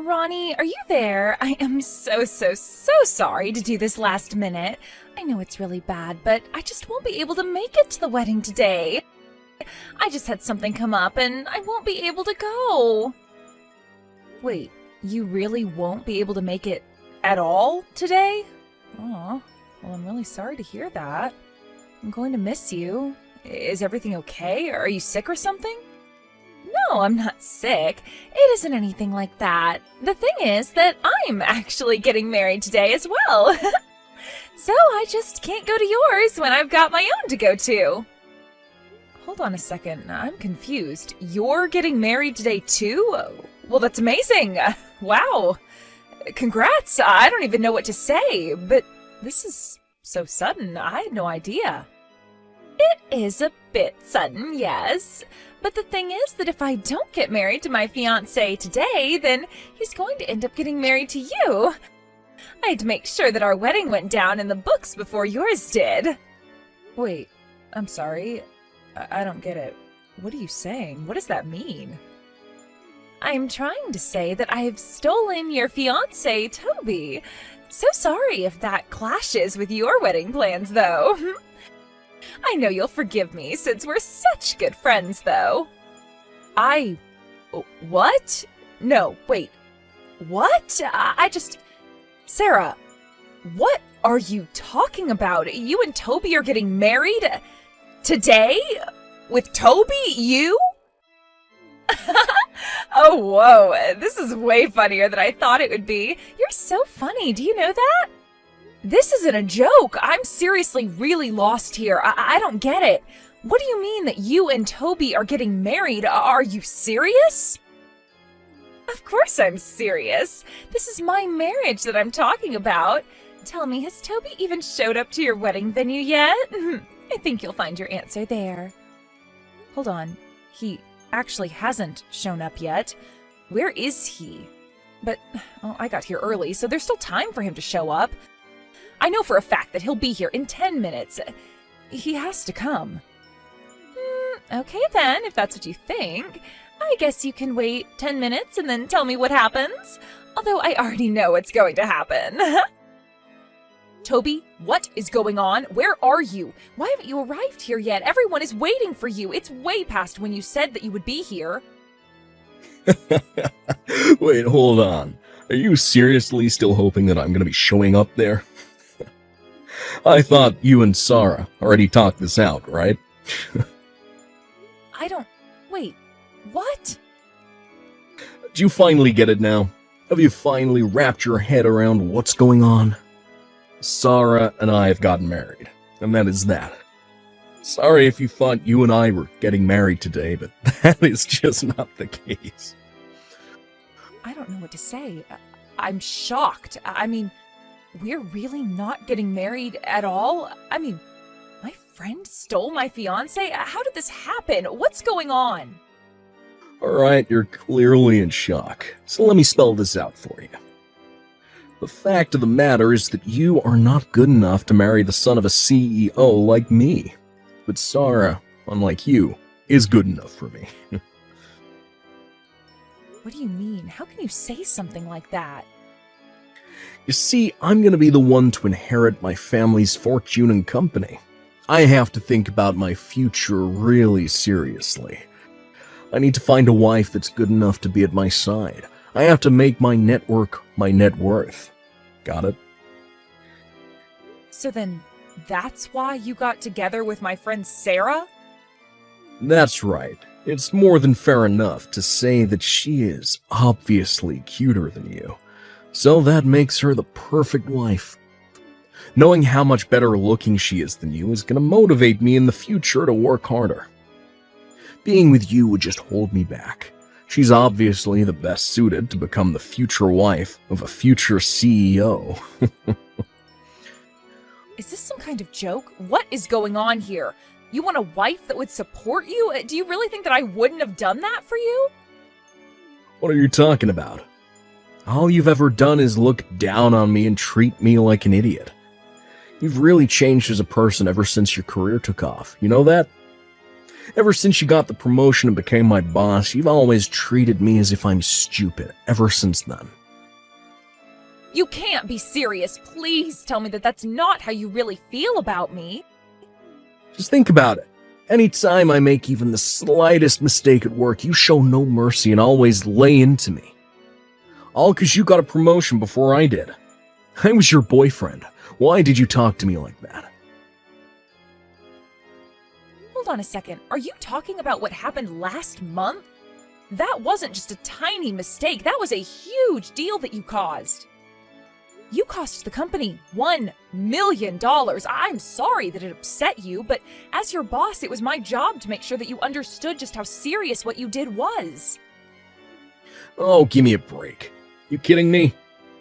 Ronnie, are you there? I am so sorry to do this last minute. I know it's really bad, but I just won't be able to make it to the wedding today. I just had something come up and I won't be able to go. Wait, you really won't be able to make it at all today? Aw, well, I'm really sorry to hear that. I'm going to miss you. Is everything okay? Are you sick or something? No, I'm not sick. It isn't anything like that. The thing is that I'm actually getting married today as well. So I just can't go to yours when I've got my own to go to. Hold on a second, I'm confused. You're getting married today too? Well, that's amazing. Wow. Congrats. I don't even know what to say, but this is so sudden. I had no idea. It is a bit sudden, yes. But the thing is that if I don't get married to my fiancé today, then he's going to end up getting married to you. I had to make sure that our wedding went down in the books before yours did. Wait, I'm sorry. I don't get it. What are you saying? What does that mean? I'm trying to say that I've stolen your fiancé, Toby. So sorry if that clashes with your wedding plans, though. I know you'll forgive me since we're such good friends, though. What? No, wait. What? Sarah, what are you talking about? You and Toby are getting married? Today? With Toby? You? Oh, whoa. This is way funnier than I thought it would be. You're so funny. Do you know that? This isn't a joke. I'm seriously really lost here. I don't get it. What do you mean that you and Toby are getting married? Are you serious? Of course I'm serious. This is my marriage that I'm talking about. Tell me, has Toby even showed up to your wedding venue yet? I think you'll find your answer there. Hold on. He actually hasn't shown up yet. Where is he? But, I got here early, so there's still time for him to show up. I know for a fact that he'll be here in 10 minutes. He has to come. Okay then, if that's what you think. I guess you can wait 10 minutes and then tell me what happens. Although I already know what's going to happen. Toby, what is going on? Where are you? Why haven't you arrived here yet? Everyone is waiting for you. It's way past when you said that you would be here. Wait, hold on. Are you seriously still hoping that I'm going to be showing up there? I thought you and Sarah already talked this out, right? Wait, what? Do you finally get it now? Have you finally wrapped your head around what's going on? Sarah and I have gotten married, and that is that. Sorry if you thought you and I were getting married today, but that is just not the case. I don't know what to say. I'm shocked. I mean, we're really not getting married at all? I mean, my friend stole my fiancé? How did this happen? What's going on? Alright, you're clearly in shock, so let me spell this out for you. The fact of the matter is that you are not good enough to marry the son of a CEO like me. But Sarah, unlike you, is good enough for me. What do you mean? How can you say something like that? You see, I'm gonna be the one to inherit my family's fortune and company. I have to think about my future really seriously. I need to find a wife that's good enough to be at my side. I have to make my network my net worth. Got it? So then, that's why you got together with my friend Sarah? That's right. It's more than fair enough to say that she is obviously cuter than you. So that makes her the perfect wife. Knowing how much better looking she is than you is going to motivate me in the future to work harder. Being with you would just hold me back. She's obviously the best suited to become the future wife of a future CEO. Is this some kind of joke? What is going on here? You want a wife that would support you? Do you really think that I wouldn't have done that for you? What are you talking about? All you've ever done is look down on me and treat me like an idiot. You've really changed as a person ever since your career took off. You know that? Ever since you got the promotion and became my boss, you've always treated me as if I'm stupid, ever since then. You can't be serious. Please tell me that that's not how you really feel about me. Just think about it. Anytime I make even the slightest mistake at work, you show no mercy and always lay into me. All because you got a promotion before I did. I was your boyfriend. Why did you talk to me like that? Hold on a second. Are you talking about what happened last month? That wasn't just a tiny mistake. That was a huge deal that you caused. You cost the company $1 million. I'm sorry that it upset you, but as your boss, it was my job to make sure that you understood just how serious what you did was. Oh, give me a break. You kidding me?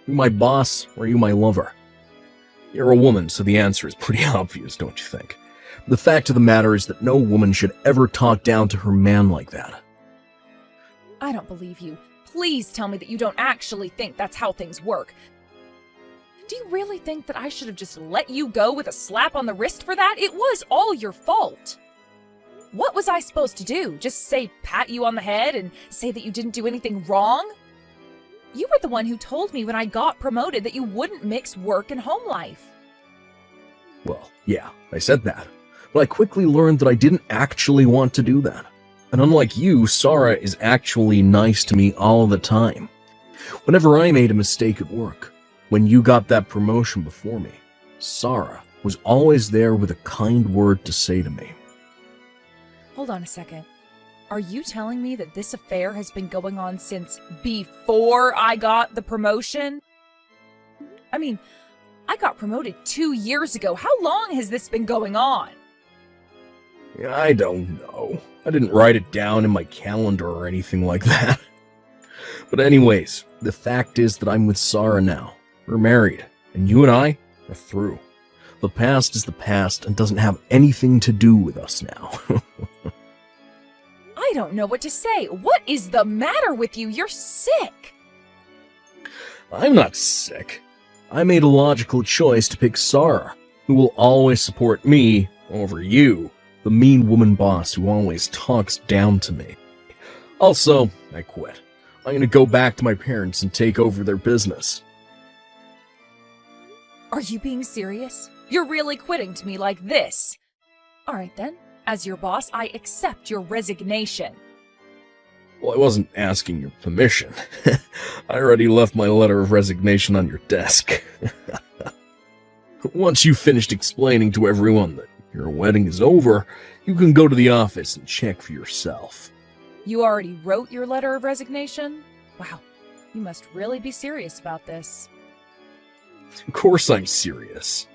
You my boss, or you my lover? You're a woman, so the answer is pretty obvious, don't you think? The fact of the matter is that no woman should ever talk down to her man like that. I don't believe you. Please tell me that you don't actually think that's how things work. Do you really think that I should have just let you go with a slap on the wrist for that? It was all your fault. What was I supposed to do? Just say pat you on the head and say that you didn't do anything wrong? You were the one who told me when I got promoted that you wouldn't mix work and home life. Well, yeah, I said that. But I quickly learned that I didn't actually want to do that. And unlike you, Sarah is actually nice to me all the time. Whenever I made a mistake at work, when you got that promotion before me, Sarah was always there with a kind word to say to me. Hold on a second. Are you telling me that this affair has been going on since before I got the promotion? I mean, I got promoted 2 years ago. How long has this been going on? I don't know. I didn't write it down in my calendar or anything like that. But anyways, the fact is that I'm with Sarah now. We're married, and you and I are through. The past is the past and doesn't have anything to do with us now. I don't know what to say. What is the matter with you? You're sick. I'm not sick. I made a logical choice to pick Sarah, who will always support me over you, the mean woman boss who always talks down to me. Also, I quit. I'm gonna go back to my parents and take over their business. Are you being serious? You're really quitting to me like this? All right then. As your boss, I accept your resignation. Well, I wasn't asking your permission. I already left my letter of resignation on your desk. Once you've finished explaining to everyone that your wedding is over, you can go to the office and check for yourself. You already wrote your letter of resignation? Wow, you must really be serious about this. Of course I'm serious.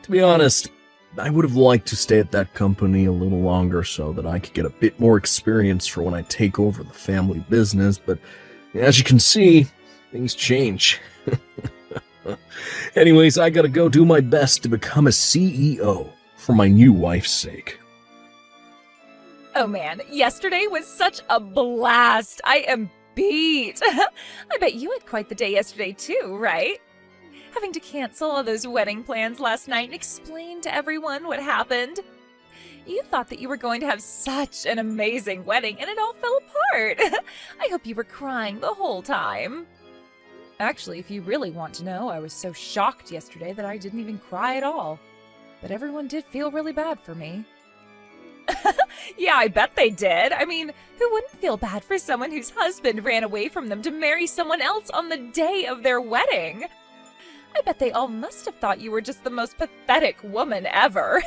To be honest, I would have liked to stay at that company a little longer so that I could get a bit more experience for when I take over the family business, but as you can see, things change. Anyways, I gotta go do my best to become a CEO for my new wife's sake. Oh man, yesterday was such a blast. I am beat. I bet you had quite the day yesterday too, right? Having to cancel all those wedding plans last night and explain to everyone what happened. You thought that you were going to have such an amazing wedding, and it all fell apart. I hope you were crying the whole time. Actually, if you really want to know, I was so shocked yesterday that I didn't even cry at all. But everyone did feel really bad for me. Yeah, I bet they did. I mean, who wouldn't feel bad for someone whose husband ran away from them to marry someone else on the day of their wedding? I bet they all must have thought you were just the most pathetic woman ever.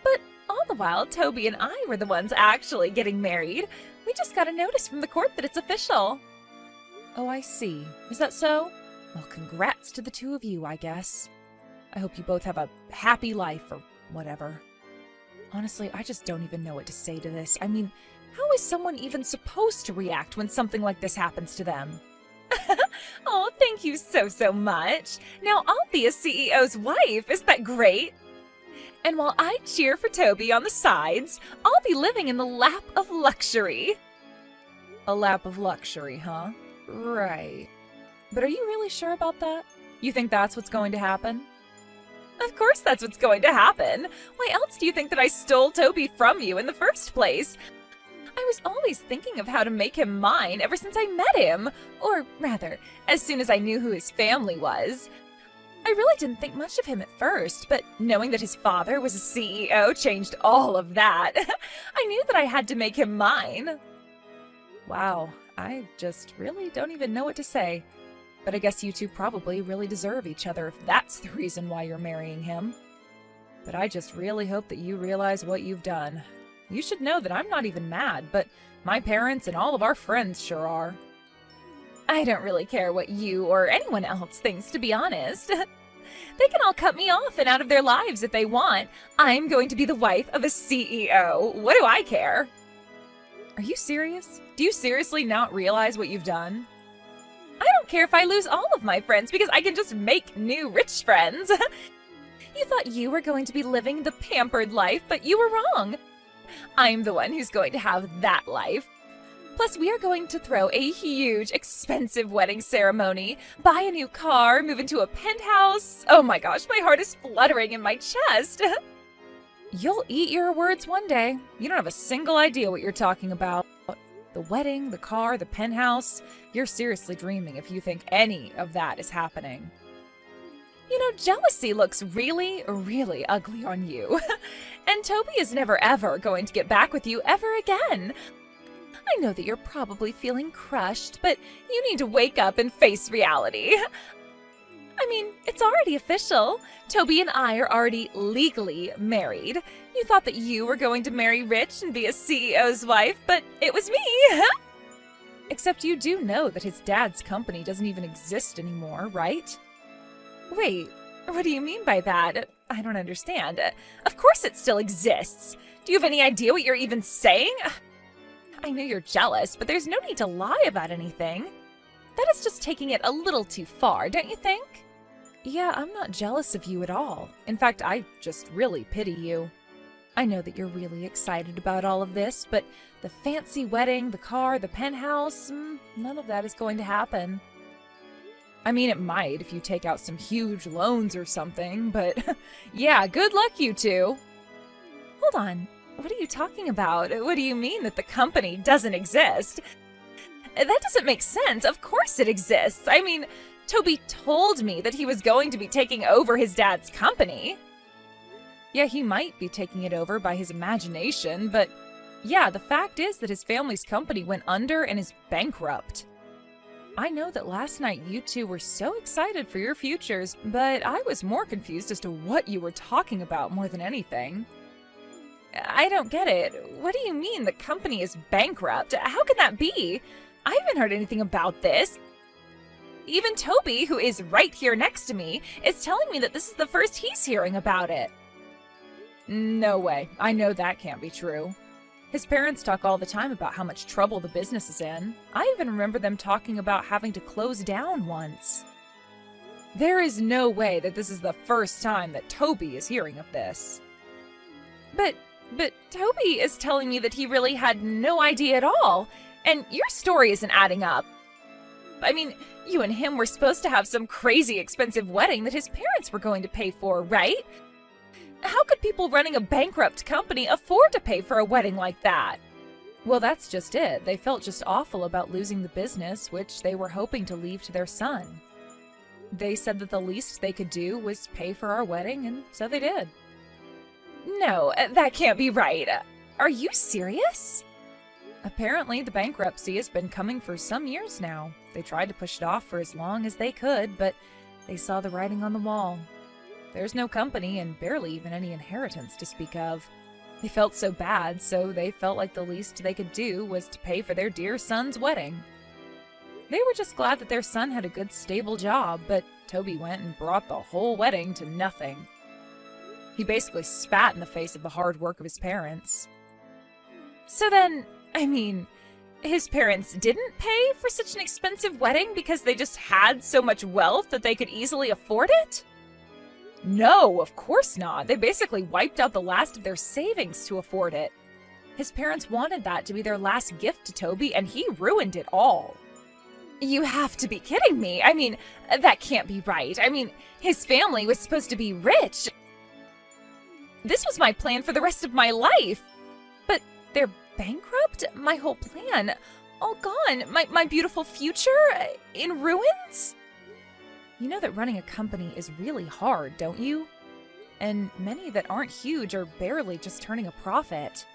But all the while, Toby and I were the ones actually getting married. We just got a notice from the court that it's official. Oh, I see. Is that so? Well, congrats to the two of you, I guess. I hope you both have a happy life or whatever. Honestly, I just don't even know what to say to this. I mean, how is someone even supposed to react when something like this happens to them? Oh, thank you so much. Now I'll be a CEO's wife. Isn't that great? And while I cheer for Toby on the sides, I'll be living in the lap of luxury. A lap of luxury, huh? Right. But are you really sure about that? You think that's what's going to happen? Of course that's what's going to happen. Why else do you think that I stole Toby from you in the first place? I was always thinking of how to make him mine ever since I met him. Or rather, as soon as I knew who his family was. I really didn't think much of him at first, but knowing that his father was a CEO changed all of that. I knew that I had to make him mine. Wow, I just really don't even know what to say. But I guess you two probably really deserve each other if that's the reason why you're marrying him. But I just really hope that you realize what you've done. You should know that I'm not even mad, but my parents and all of our friends sure are. I don't really care what you or anyone else thinks, to be honest. They can all cut me off and out of their lives if they want. I'm going to be the wife of a CEO. What do I care? Are you serious? Do you seriously not realize what you've done? I don't care if I lose all of my friends because I can just make new rich friends. You thought you were going to be living the pampered life, but you were wrong. I'm the one who's going to have that life. Plus, we are going to throw a huge, expensive wedding ceremony, buy a new car, move into a penthouse. Oh my gosh, my heart is fluttering in my chest. You'll eat your words one day. You don't have a single idea what you're talking about. The wedding, the car, the penthouse. You're seriously dreaming if you think any of that is happening. You know, jealousy looks really, really ugly on you. And Toby is never ever going to get back with you ever again. I know that you're probably feeling crushed, but you need to wake up and face reality. I mean, it's already official. Toby and I are already legally married. You thought that you were going to marry rich and be a CEO's wife, but it was me. Except you do know that his dad's company doesn't even exist anymore, right? Wait, what do you mean by that? I don't understand. Of course it still exists. Do you have any idea what you're even saying? I know you're jealous, but there's no need to lie about anything. That is just taking it a little too far, don't you think? Yeah, I'm not jealous of you at all. In fact, I just really pity you. I know that you're really excited about all of this, but the fancy wedding, the car, the penthouse, none of that is going to happen. I mean, it might if you take out some huge loans or something, but yeah, good luck, you two. Hold on. What are you talking about? What do you mean that the company doesn't exist? That doesn't make sense. Of course it exists. I mean, Toby told me that he was going to be taking over his dad's company. Yeah, he might be taking it over by his imagination, but yeah, the fact is that his family's company went under and is bankrupt. I know that last night you two were so excited for your futures, but I was more confused as to what you were talking about more than anything. I don't get it. What do you mean the company is bankrupt? How can that be? I haven't heard anything about this. Even Toby, who is right here next to me, is telling me that this is the first he's hearing about it. No way. I know that can't be true. His parents talk all the time about how much trouble the business is in. I even remember them talking about having to close down once. There is no way that this is the first time that Toby is hearing of this. But Toby is telling me that he really had no idea at all, and your story isn't adding up. I mean, you and him were supposed to have some crazy expensive wedding that his parents were going to pay for, right? How could people running a bankrupt company afford to pay for a wedding like that? Well, that's just it. They felt just awful about losing the business, which they were hoping to leave to their son. They said that the least they could do was pay for our wedding, and so they did. No, that can't be right. Are you serious? Apparently, the bankruptcy has been coming for some years now. They tried to push it off for as long as they could, but they saw the writing on the wall. There's no company and barely even any inheritance to speak of. They felt so bad, so they felt like the least they could do was to pay for their dear son's wedding. They were just glad that their son had a good, stable job, but Toby went and brought the whole wedding to nothing. He basically spat in the face of the hard work of his parents. So then, I mean, his parents didn't pay for such an expensive wedding because they just had so much wealth that they could easily afford it? No, of course not. They basically wiped out the last of their savings to afford it. His parents wanted that to be their last gift to Toby, and he ruined it all. You have to be kidding me. I mean, that can't be right. I mean, his family was supposed to be rich. This was my plan for the rest of my life. But they're bankrupt? My whole plan, all gone. My beautiful future in ruins? You know that running a company is really hard, don't you? And many that aren't huge are barely just turning a profit.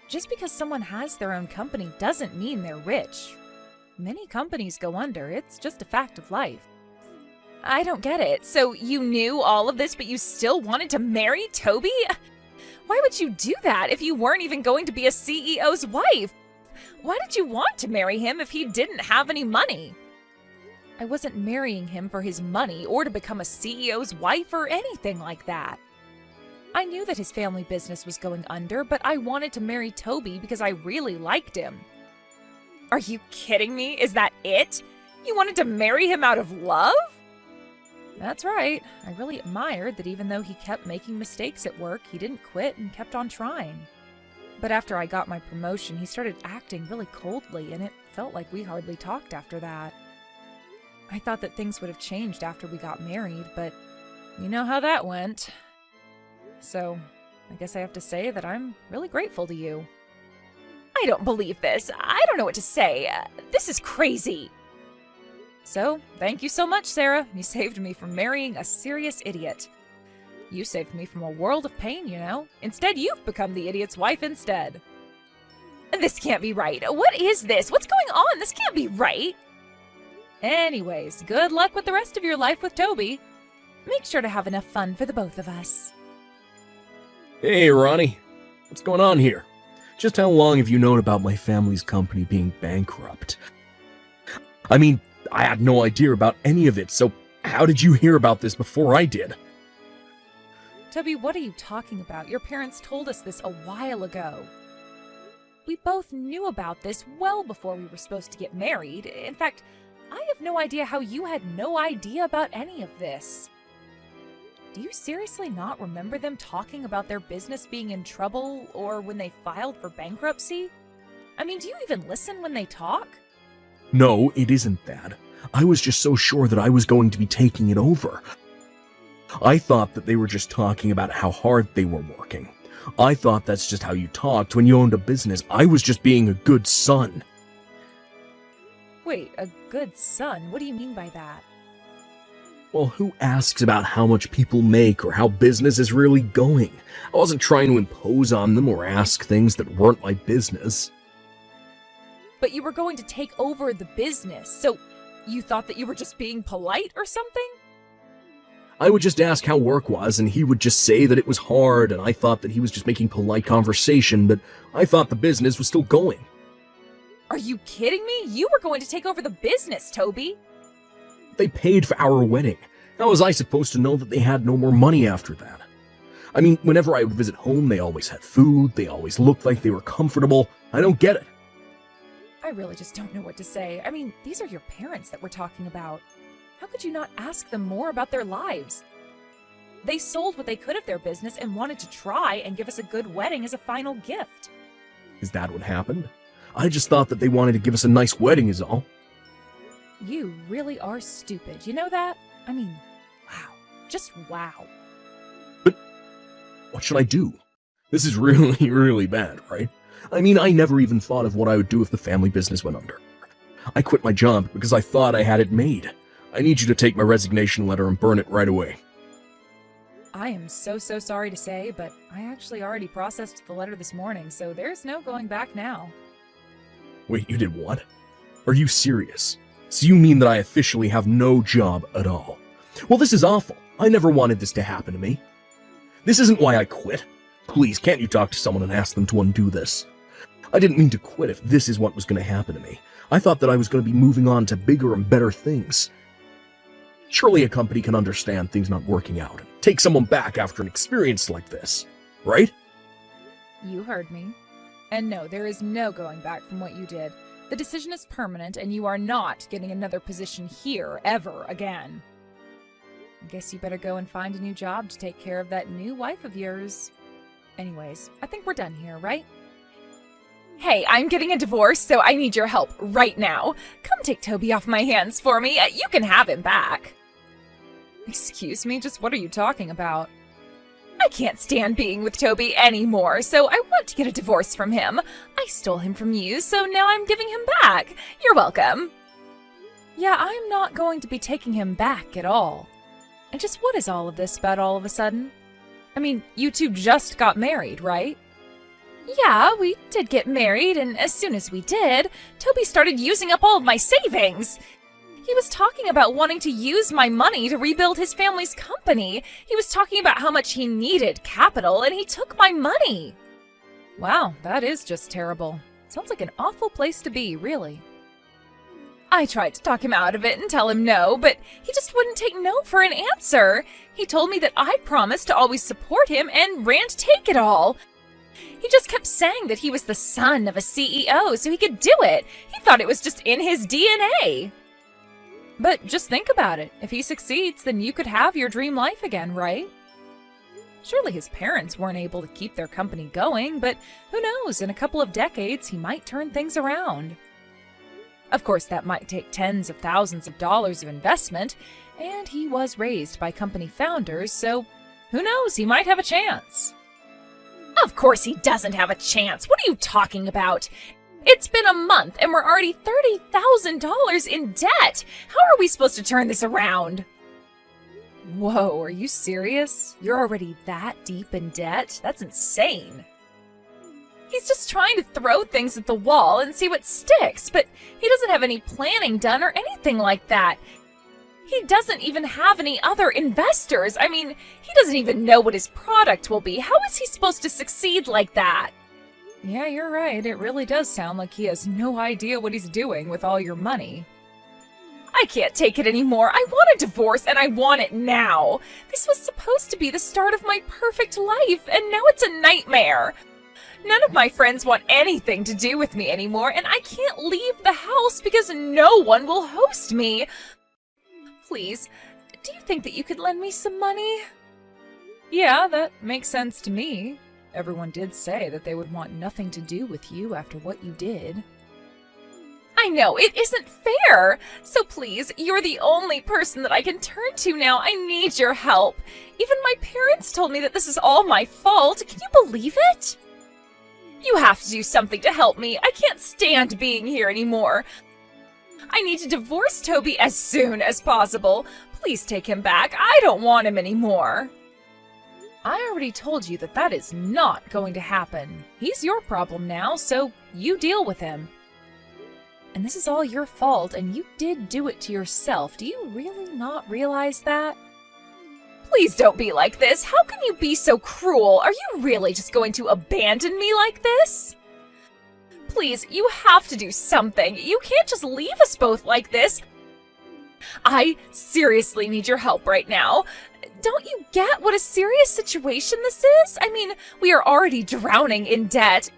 Just because someone has their own company doesn't mean they're rich. Many companies go under, it's just a fact of life. I don't get it. So you knew all of this, but you still wanted to marry Toby? Why would you do that if you weren't even going to be a CEO's wife? Why did you want to marry him if he didn't have any money? I wasn't marrying him for his money or to become a CEO's wife or anything like that. I knew that his family business was going under, but I wanted to marry Toby because I really liked him. Are you kidding me? Is that it? You wanted to marry him out of love? That's right. I really admired that even though he kept making mistakes at work, he didn't quit and kept on trying. But after I got my promotion, he started acting really coldly, and it felt like we hardly talked after that. I thought that things would have changed after we got married, but you know how that went. So, I guess I have to say that I'm really grateful to you. I don't believe this. I don't know what to say. This is crazy. So, thank you so much, Sarah. You saved me from marrying a serious idiot. You saved me from a world of pain, you know. Instead, you've become the idiot's wife instead. This can't be right. What is this? What's going on? This can't be right. Anyways, good luck with the rest of your life with Toby. Make sure to have enough fun for the both of us. Hey, Ronnie. What's going on here? Just how long have you known about my family's company being bankrupt? I mean, I had no idea about any of it, so how did you hear about this before I did? Toby, what are you talking about? Your parents told us this a while ago. We both knew about this well before we were supposed to get married. In fact, I have no idea how you had no idea about any of this. Do you seriously not remember them talking about their business being in trouble or when they filed for bankruptcy? I mean, do you even listen when they talk? No, it isn't that. I was just so sure that I was going to be taking it over. I thought that they were just talking about how hard they were working. I thought that's just how you talked when you owned a business. I was just being a good son. Wait, a good son? What do you mean by that? Well, who asks about how much people make or how business is really going? I wasn't trying to impose on them or ask things that weren't my business. But you were going to take over the business, so you thought that you were just being polite or something? I would just ask how work was, and he would just say that it was hard, and I thought that he was just making polite conversation, but I thought the business was still going. Are you kidding me? You were going to take over the business, Toby. They paid for our wedding. How was I supposed to know that they had no more money after that? I mean, whenever I would visit home, they always had food, they always looked like they were comfortable. I don't get it. I really just don't know what to say. I mean, these are your parents that we're talking about. How could you not ask them more about their lives? They sold what they could of their business and wanted to try and give us a good wedding as a final gift. Is that what happened? I just thought that they wanted to give us a nice wedding is all. You really are stupid. You know that? I mean, wow. Just wow. But what should I do? This is really, really bad, right? I mean, I never even thought of what I would do if the family business went under. I quit my job because I thought I had it made. I need you to take my resignation letter and burn it right away. I am so sorry to say, but I actually already processed the letter this morning, so there's no going back now. Wait, you did what? Are you serious? So you mean that I officially have no job at all? Well, this is awful. I never wanted this to happen to me. This isn't why I quit. Please, can't you talk to someone and ask them to undo this? I didn't mean to quit if this is what was going to happen to me. I thought that I was going to be moving on to bigger and better things. Surely a company can understand things not working out and take someone back after an experience like this, right? You heard me. And no, there is no going back from what you did. The decision is permanent, and you are not getting another position here ever again. I guess you better go and find a new job to take care of that new wife of yours. Anyways, I think we're done here, right? Hey, I'm getting a divorce, so I need your help right now. Come take Toby off my hands for me. You can have him back. Excuse me, just what are you talking about? I can't stand being with Toby anymore, so I want to get a divorce from him. I stole him from you, so now I'm giving him back. You're welcome. Yeah, I'm not going to be taking him back at all. And just what is all of this about all of a sudden? I mean, you two just got married, right? Yeah, we did get married, and as soon as we did, Toby started using up all of my savings. He was talking about wanting to use my money to rebuild his family's company. He was talking about how much he needed capital, and he took my money. Wow, that is just terrible. Sounds like an awful place to be, really. I tried to talk him out of it and tell him no, but he just wouldn't take no for an answer. He told me that I promised to always support him and ran to take it all. He just kept saying that he was the son of a CEO, so he could do it. He thought it was just in his DNA. But just think about it. If he succeeds, then you could have your dream life again, right? Surely his parents weren't able to keep their company going, but who knows, in a couple of decades, he might turn things around. Of course, that might take tens of thousands of dollars of investment, and he was raised by company founders, so who knows, he might have a chance. Of course he doesn't have a chance. What are you talking about? It's been a month and we're already $30,000 in debt. How are we supposed to turn this around? Whoa, are you serious? You're already that deep in debt? That's insane. He's just trying to throw things at the wall and see what sticks, but he doesn't have any planning done or anything like that. He doesn't even have any other investors. I mean, he doesn't even know what his product will be. How is he supposed to succeed like that? Yeah, you're right. It really does sound like he has no idea what he's doing with all your money. I can't take it anymore. I want a divorce, and I want it now. This was supposed to be the start of my perfect life, and now it's a nightmare. None of my friends want anything to do with me anymore, and I can't leave the house because no one will host me. Please, do you think that you could lend me some money? Yeah, that makes sense to me. Everyone did say that they would want nothing to do with you after what you did. I know, it isn't fair. So please, you're the only person that I can turn to now. I need your help. Even my parents told me that this is all my fault. Can you believe it? You have to do something to help me. I can't stand being here anymore. I need to divorce Toby as soon as possible. Please take him back. I don't want him anymore. I already told you that that is not going to happen. He's your problem now, so you deal with him. And this is all your fault, and you did do it to yourself. Do you really not realize that? Please don't be like this. How can you be so cruel? Are you really just going to abandon me like this? Please, you have to do something. You can't just leave us both like this. I seriously need your help right now. Don't you get what a serious situation this is? I mean, we are already drowning in debt.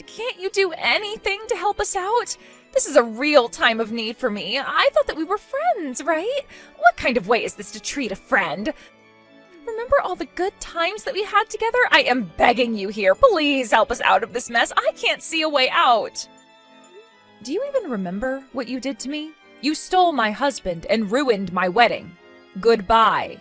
Can't you do anything to help us out? This is a real time of need for me. I thought that we were friends, right? What kind of way is this to treat a friend? Remember all the good times that we had together? I am begging you here. Please help us out of this mess. I can't see a way out. Do you even remember what you did to me? You stole my husband and ruined my wedding. Goodbye.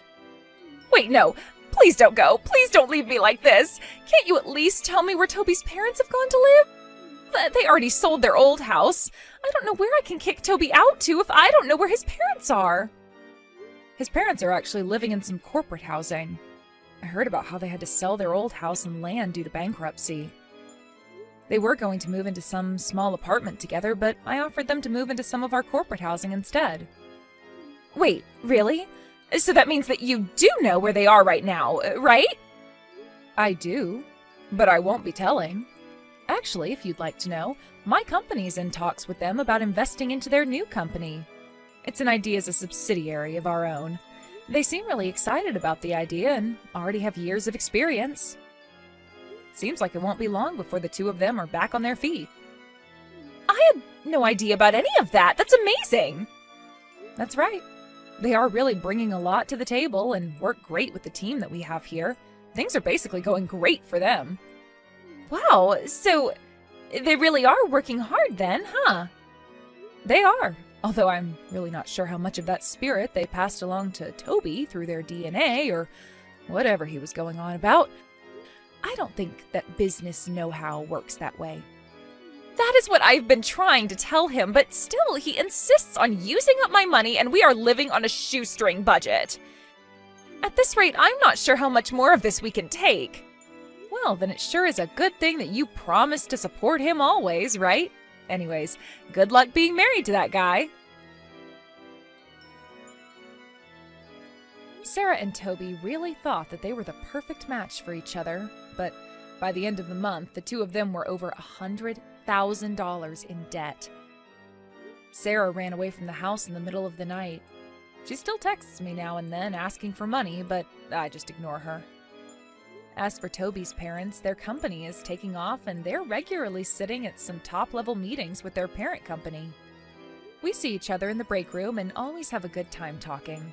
Wait, no. Please don't go. Please don't leave me like this. Can't you at least tell me where Toby's parents have gone to live? They already sold their old house. I don't know where I can kick Toby out to if I don't know where his parents are. His parents are actually living in some corporate housing. I heard about how they had to sell their old house and land due to bankruptcy. They were going to move into some small apartment together, but I offered them to move into some of our corporate housing instead. Wait, really? So that means that you do know where they are right now, right? I do, but I won't be telling. Actually, if you'd like to know, my company's in talks with them about investing into their new company. It's an idea as a subsidiary of our own. They seem really excited about the idea and already have years of experience. Seems like it won't be long before the two of them are back on their feet. I had no idea about any of that. That's amazing. That's right. They are really bringing a lot to the table and work great with the team that we have here. Things are basically going great for them. Wow, so They really are working hard then, huh? They are, although I'm really not sure how much of that spirit they passed along to Toby through their DNA or whatever he was going on about. I don't think that business know-how works that way. That is what I've been trying to tell him, but still he insists on using up my money and we are living on a shoestring budget. At this rate, I'm not sure how much more of this we can take. Well, then it sure is a good thing that you promised to support him always, right? Anyways, good luck being married to that guy. Sarah and Toby really thought that they were the perfect match for each other, but by the end of the month, the two of them were over $100,000 in debt. Sarah ran away from the house in the middle of the night. She still texts me now and then asking for money, but I just ignore her. As for Toby's parents, their company is taking off and they're regularly sitting at some top-level meetings with their parent company. We see each other in the break room and always have a good time talking.